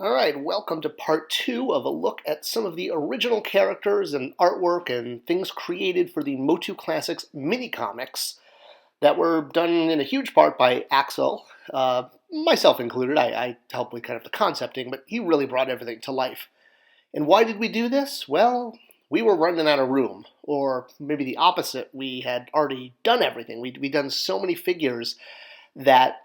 Alright, welcome to part 2 of a look at some of the original characters and artwork and things created for the MOTU Classics Mini Comics that were done in a huge part by Axel, myself included. I helped with kind of the concepting, but he really brought everything to life. And why did we do this? Well, we were running out of room, or maybe the opposite. We had already done everything. We'd done so many figures that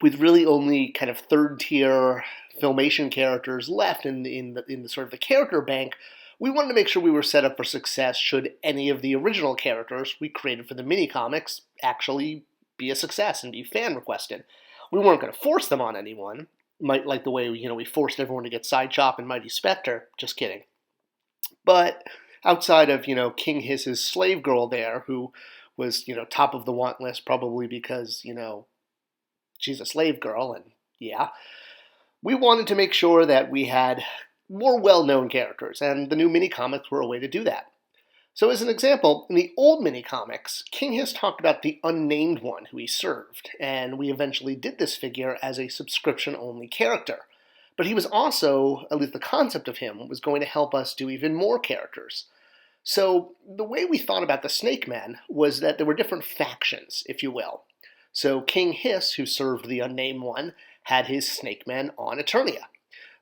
with really only kind of third-tier Filmation characters left in the sort of the character bank, we wanted to make sure we were set up for success should any of the original characters we created for the mini comics actually be a success and be fan requested. We weren't going to force them on anyone, like the way we forced everyone to get Sidechop and Mighty Spector. Just kidding. But outside of King Hiss's slave girl there, who was top of the want list probably because she's a slave girl, and yeah, we wanted to make sure that we had more well-known characters, and the new mini-comics were a way to do that. So as an example, in the old mini-comics, King Hiss talked about the unnamed one who he served, and we eventually did this figure as a subscription-only character. But he was also, at least the concept of him, was going to help us do even more characters. So the way we thought about the Snake Men was that there were different factions, if you will. So King Hiss, who served the unnamed one, had his Snake Men on Eternia.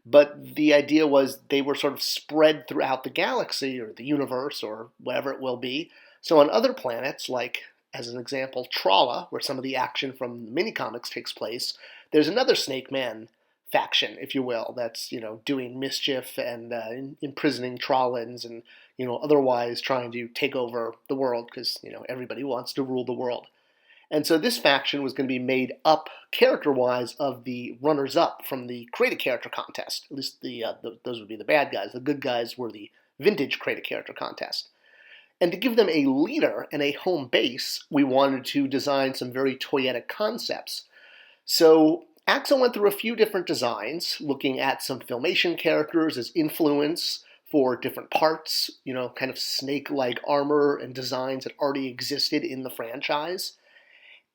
But the idea was they were sort of spread throughout the galaxy or the universe or whatever it will be. So on other planets, like, as an example, Tralla, where some of the action from the mini-comics takes place, there's another Snake Man faction, if you will, that's, doing mischief and imprisoning Trallans and, otherwise trying to take over the world because, everybody wants to rule the world. And so this faction was going to be made up, character-wise, of the runners-up from the Create a Character contest. At least those would be the bad guys. The good guys were the vintage Create a Character contest. And to give them a leader and a home base, we wanted to design some very toyetic concepts. So Axel went through a few different designs, looking at some Filmation characters as influence for different parts, kind of snake-like armor and designs that already existed in the franchise.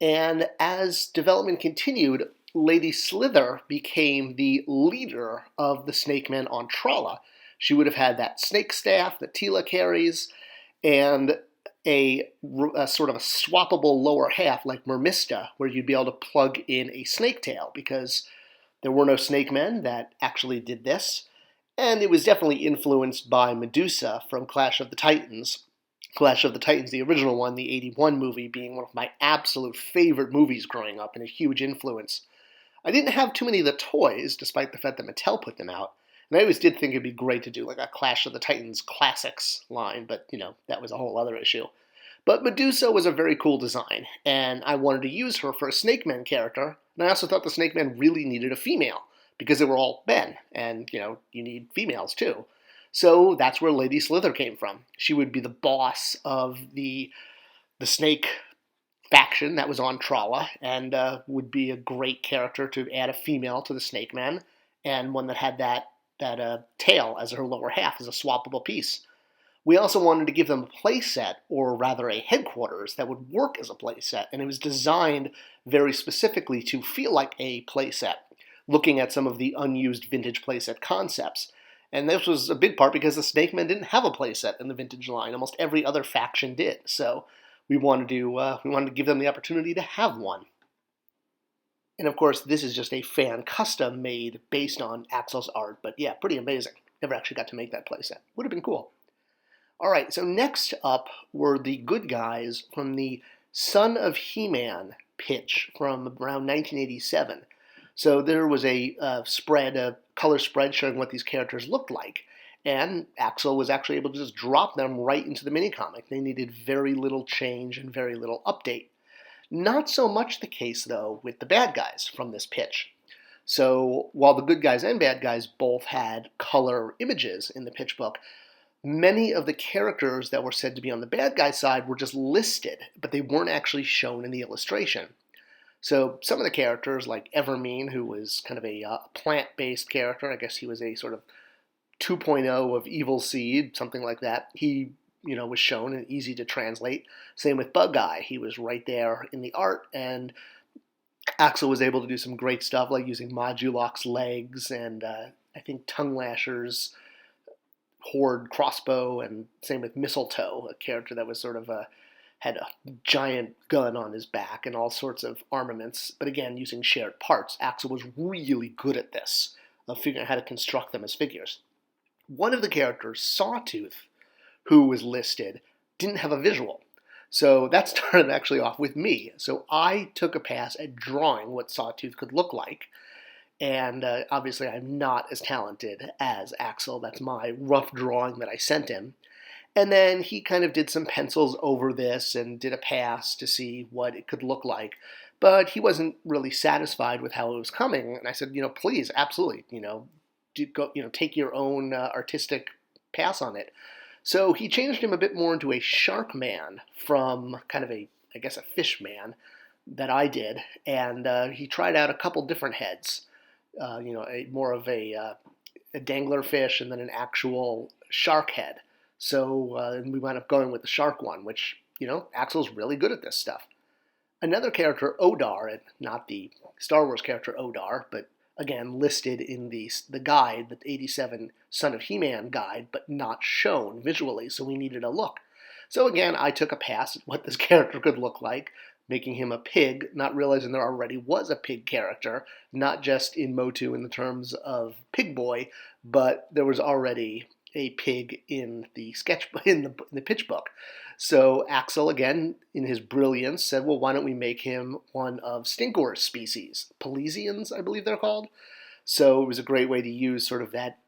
And as development continued, Lady Slither became the leader of the Snake Men on Tralla. She would have had that snake staff that Teela carries, and a sort of a swappable lower half like Mermista, where you'd be able to plug in a snake tail, because there were no Snake Men that actually did this. And it was definitely influenced by Medusa from Clash of the Titans. Clash of the Titans, the original one, the '81 movie, being one of my absolute favorite movies growing up and a huge influence. I didn't have too many of the toys, despite the fact that Mattel put them out. And I always did think it'd be great to do like a Clash of the Titans Classics line, but, that was a whole other issue. But Medusa was a very cool design, and I wanted to use her for a Snake Man character, and I also thought the Snake Men really needed a female, because they were all men, and, you need females too. So that's where Lady Slither came from. She would be the boss of the snake faction that was on Tralla, and would be a great character to add a female to the Snake Men, and one that had that tail as her lower half as a swappable piece. We also wanted to give them a playset, or rather a headquarters, that would work as a playset, and it was designed very specifically to feel like a playset, looking at some of the unused vintage playset concepts. And this was a big part because the Snake Men didn't have a playset in the vintage line. Almost every other faction did. So we wanted to give them the opportunity to have one. And of course, this is just a fan custom made based on Axel's art. But yeah, pretty amazing. Never actually got to make that playset. Would have been cool. All right, so next up were the good guys from the Son of He-Man pitch from around 1987. So there was a color spread showing what these characters looked like. And Axel was actually able to just drop them right into the mini-comic. They needed very little change and very little update. Not so much the case, though, with the bad guys from this pitch. So while the good guys and bad guys both had color images in the pitch book, many of the characters that were said to be on the bad guy side were just listed, but they weren't actually shown in the illustration. So some of the characters, like Evermean, who was kind of a plant-based character, I guess he was a sort of 2.0 of Evil Seed, something like that. He, was shown and easy to translate. Same with Bug Eye. He was right there in the art, and Axel was able to do some great stuff, like using Modulok's legs and I think, Tongue Lasher's Horde crossbow, and same with Mistletoe, a character that was sort of had a giant gun on his back and all sorts of armaments, but again, using shared parts. Axel was really good at this, of figuring out how to construct them as figures. One of the characters, Sawtooth, who was listed, didn't have a visual. So that started actually off with me. So I took a pass at drawing what Sawtooth could look like. And obviously I'm not as talented as Axel. That's my rough drawing that I sent him. And then he kind of did some pencils over this and did a pass to see what it could look like. But he wasn't really satisfied with how it was coming. And I said, please, absolutely, take your own artistic pass on it. So he changed him a bit more into a shark man from kind of a fish man that I did. And he tried out a couple different heads. More of a dangler fish and then an actual shark head. So we wound up going with the shark one, which, Axel's really good at this stuff. Another character, Odar, and not the Star Wars character Odar, but again listed in the guide, the 87 Son of He-Man guide, but not shown visually, so we needed a look. So again, I took a pass at what this character could look like, making him a pig, not realizing there already was a pig character, not just in MOTU in the terms of Pig Boy, but there was already a pig in the sketchbook, in the pitch book. So Axel, again, in his brilliance, said, well, why don't we make him one of Stinkor's species? Pelesians, I believe they're called. So it was a great way to use sort of that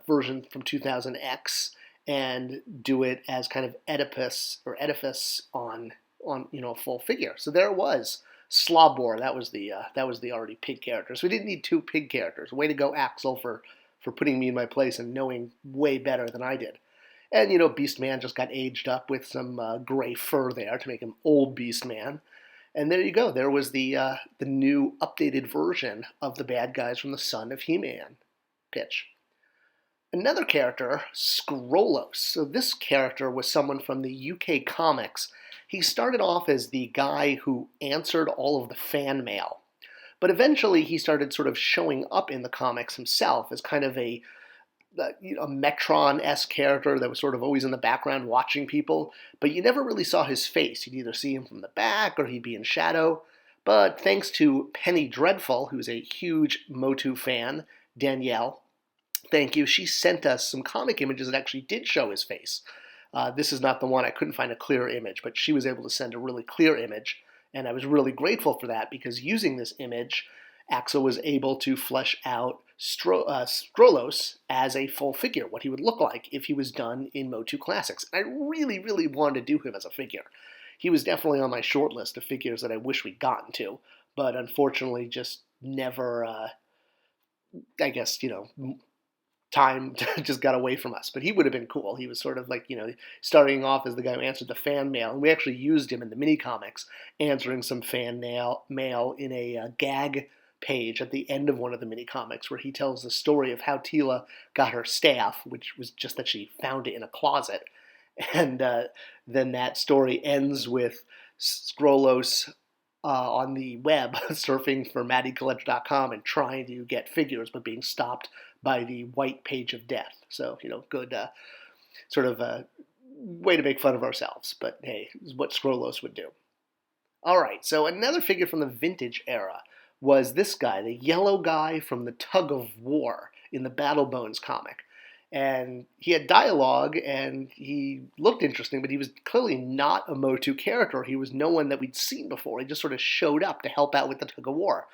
version from 2000X and do it as kind of Oedipus on a full figure. So there it was. Slobor, that was the already pig character. So we didn't need two pig characters. Way to go, Axel, for putting me in my place and knowing way better than I did. And, Beastman just got aged up with some gray fur there to make him old Beastman. And there you go. There was the new updated version of the bad guys from the Son of He-Man pitch. Another character, Scrollos. So this character was someone from the UK comics. He started off as the guy who answered all of the fan mail. But eventually he started sort of showing up in the comics himself as kind of a Metron-esque character that was sort of always in the background watching people, but you never really saw his face. You'd either see him from the back or he'd be in shadow. But thanks to Penny Dreadful, who's a huge MOTU fan, Danielle, thank you, she sent us some comic images that actually did show his face. This is not the one. I couldn't find a clear image, but she was able to send a really clear image. And I was really grateful for that because using this image, Axel was able to flesh out Scrollos as a full figure, what he would look like if he was done in MOTU Classics. And I really, really wanted to do him as a figure. He was definitely on my short list of figures that I wish we'd gotten to, but unfortunately just never, time just got away from us. But he would have been cool. He was sort of like, starting off as the guy who answered the fan mail. And we actually used him in the mini comics, answering some fan mail in a gag page at the end of one of the mini comics where he tells the story of how Tila got her staff, which was just that she found it in a closet. And then that story ends with Scrollos on the web surfing for MattyCollector.com and trying to get figures but being stopped by the white page of death. So, good sort of way to make fun of ourselves. But hey, this is what Scrollos would do. All right, so another figure from the vintage era was this guy, the yellow guy from the Tug of War in the Battle Bones comic. And he had dialogue, and he looked interesting, but he was clearly not a MOTU character. He was no one that we'd seen before. He just sort of showed up to help out with the Tug of War.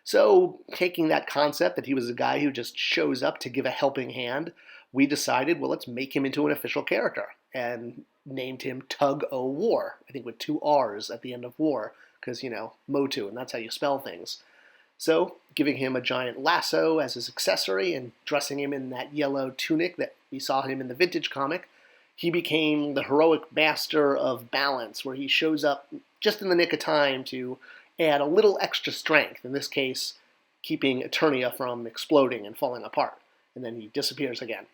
So, taking that concept that he was a guy who just shows up to give a helping hand, we decided, well, let's make him into an official character, and named him Tug O' War, I think with 2 R's at the end of war, because, MOTU, and that's how you spell things. So, giving him a giant lasso as his accessory and dressing him in that yellow tunic that we saw him in the vintage comic, he became the heroic master of balance, where he shows up just in the nick of time to add a little extra strength, in this case, keeping Eternia from exploding and falling apart. And then he disappears again.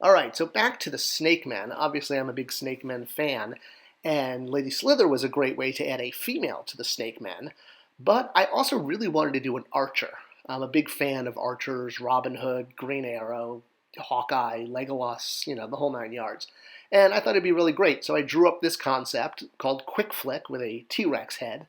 All right, so back to the Snake Man. Obviously, I'm a big Snake Man fan, and Lady Slither was a great way to add a female to the Snake Man. But I also really wanted to do an archer. I'm a big fan of archers, Robin Hood, Green Arrow, Hawkeye, Legolas, the whole 9 yards. And I thought it'd be really great, so I drew up this concept called Quick Flick with a T-Rex head.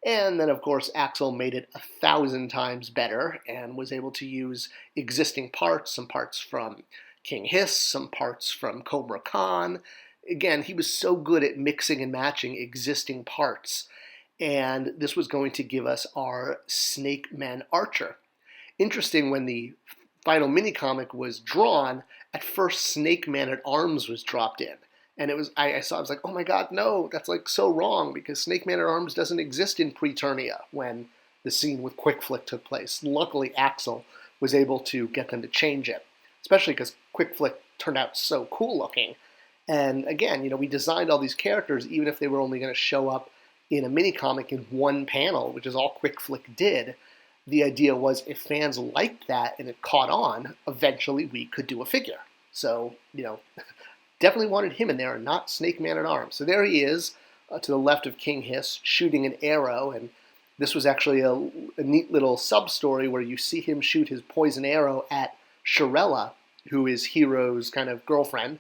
And then, of course, Axel made it 1,000 times better and was able to use existing parts, some parts from King Hiss, some parts from Cobra Khan. Again, he was so good at mixing and matching existing parts. And this was going to give us our Snake Man Archer. Interesting, when the final mini-comic was drawn, at first Snake Man at Arms was dropped in. And I was like, oh my god, no, that's like so wrong, because Snake Man at Arms doesn't exist in Preternia when the scene with Quick Flick took place. Luckily, Axel was able to get them to change it, especially because Quick Flick turned out so cool looking. And again, we designed all these characters, even if they were only going to show up in a mini-comic in one panel, which is all Quick Flick did. The idea was, if fans liked that and it caught on, eventually we could do a figure. So, definitely wanted him in there and not Snake Man at Arms. So there he is, to the left of King Hiss, shooting an arrow. And this was actually a neat little sub-story where you see him shoot his poison arrow at Shirella, who is Hero's kind of girlfriend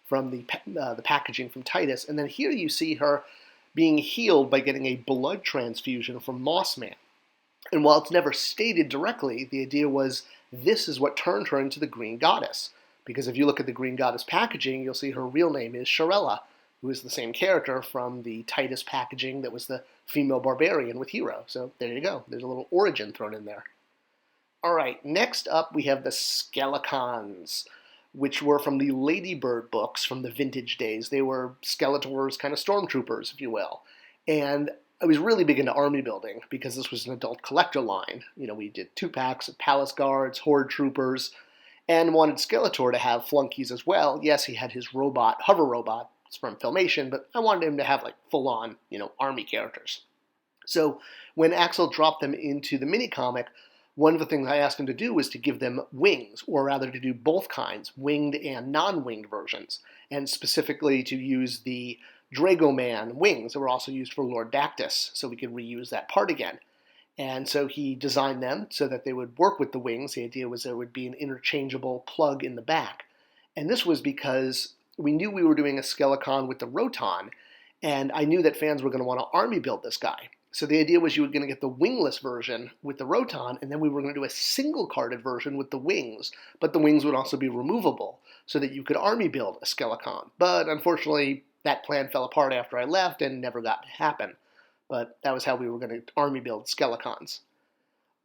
from the packaging from Titus. And then here you see her being healed by getting a blood transfusion from Mossman. And while it's never stated directly, the idea was this is what turned her into the Green Goddess. Because if you look at the Green Goddess packaging, you'll see her real name is Shirella, who is the same character from the Titus packaging that was the female barbarian with Hero. So there you go. There's a little origin thrown in there. All right, next up we have the Skelecons, which were from the Ladybird books from the vintage days. They were Skeletor's kind of stormtroopers, if you will. And I was really big into army building because this was an adult collector line. We did 2-packs of Palace Guards, Horde Troopers, and wanted Skeletor to have flunkies as well. Yes, he had his hover robot from Filmation, but I wanted him to have like full-on, army characters. So when Axel dropped them into the mini-comic, one of the things I asked him to do was to give them wings, or rather to do both kinds, winged and non-winged versions, and specifically to use the Dragoman wings that were also used for Lord Dactyls, so we could reuse that part again. And so he designed them so that they would work with the wings. The idea was there would be an interchangeable plug in the back. And this was because we knew we were doing a Skelecon with the Roton, and I knew that fans were going to want to army build this guy. So the idea was you were going to get the wingless version with the Roton, and then we were going to do a single-carded version with the wings, but the wings would also be removable so that you could army build a Skelecon. But unfortunately, that plan fell apart after I left and never got to happen. But that was how we were going to army build Skelecons.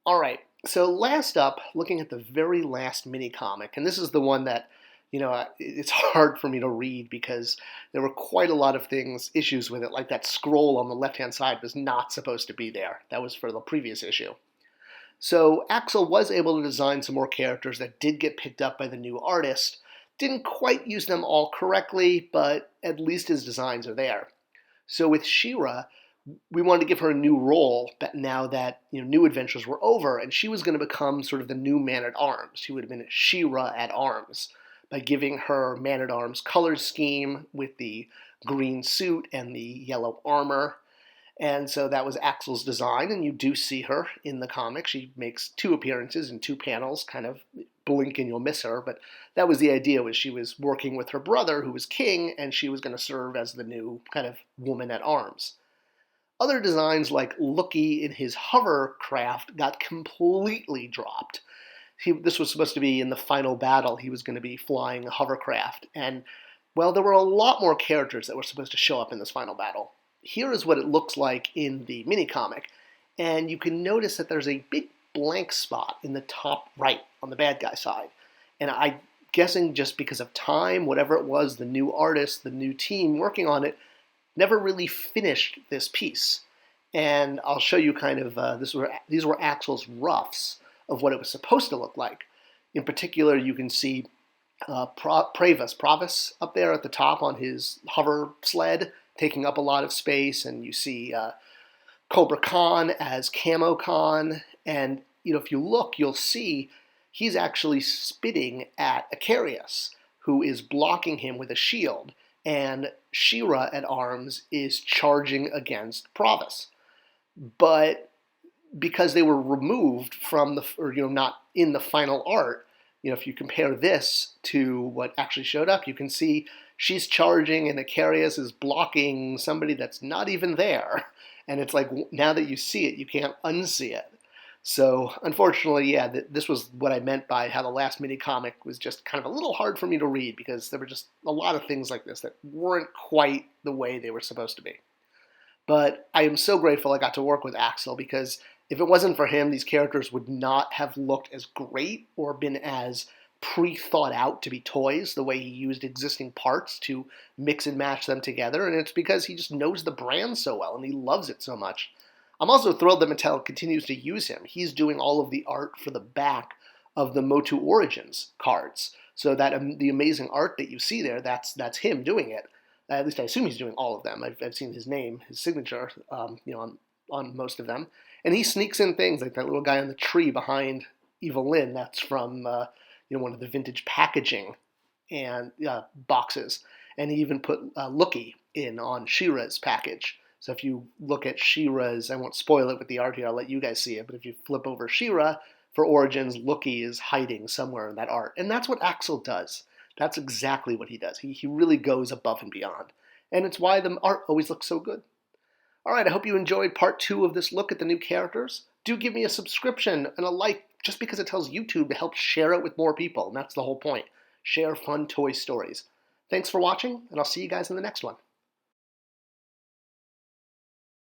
All right, so last up, looking at the very last mini-comic, and this is the one that, it's hard for me to read because there were quite a lot of issues with it, like that scroll on the left-hand side was not supposed to be there. That was for the previous issue. So Axel was able to design some more characters that did get picked up by the new artist. Didn't quite use them all correctly, but at least his designs are there. So with She-Ra, we wanted to give her a new role now that New Adventures were over, and she was going to become sort of the new Man-at-Arms. She would have been She-Ra at Arms by giving her Man-at-Arms color scheme with the green suit and the yellow armor. And so that was Axel's design, and you do see her in the comic. She makes 2 appearances in 2 panels, kind of blink and you'll miss her, but that was the idea, was she was working with her brother, who was king, and she was going to serve as the new kind of woman at arms. Other designs, like Lookie in his hovercraft, got completely dropped. This was supposed to be in the final battle. He was going to be flying a hovercraft. And, well, there were a lot more characters that were supposed to show up in this final battle. Here is what it looks like in the mini-comic. And you can notice that there's a big blank spot in the top right on the bad guy side. And I'm guessing just because of time, whatever it was, the new artist, the new team working on it, never really finished this piece. And I'll show you kind of, these were Axel's roughs of what it was supposed to look like. In particular, you can see Pravis up there at the top on his hover sled, taking up a lot of space, and you see Cobra Khan as Camo Khan, and if you look, you'll see he's actually spitting at Icarius, who is blocking him with a shield, and She-Ra at arms is charging against Pravis. But because they were removed from not in the final art. If you compare this to what actually showed up, you can see she's charging and Icarius is blocking somebody that's not even there. And it's like, now that you see it, you can't unsee it. So unfortunately, yeah, this was what I meant by how the last mini comic was just kind of a little hard for me to read, because there were just a lot of things like this that weren't quite the way they were supposed to be. But I am so grateful I got to work with Axel, because if it wasn't for him, these characters would not have looked as great or been as pre-thought out to be toys, the way he used existing parts to mix and match them together. And it's because he just knows the brand so well and he loves it so much. I'm also thrilled that Mattel continues to use him. He's doing all of the art for the back of the MOTU Origins cards. So that the amazing art that you see there, that's him doing it. At least I assume he's doing all of them. I've seen his name, his signature, on most of them. And he sneaks in things like that little guy on the tree behind Evelyn. That's from one of the vintage packaging and boxes. And he even put Lookie in on She-Ra's package. So if you look at She-Ra's, I won't spoil it with the art here, I'll let you guys see it, but if you flip over She-Ra, for Origins, Lookie is hiding somewhere in that art. And that's what Axel does. That's exactly what he does. He really goes above and beyond. And it's why the art always looks so good. All right, I hope you enjoyed part 2 of this look at the new characters. Do give me a subscription and a like, just because it tells YouTube to help share it with more people. And that's the whole point. Share fun toy stories. Thanks for watching, and I'll see you guys in the next one.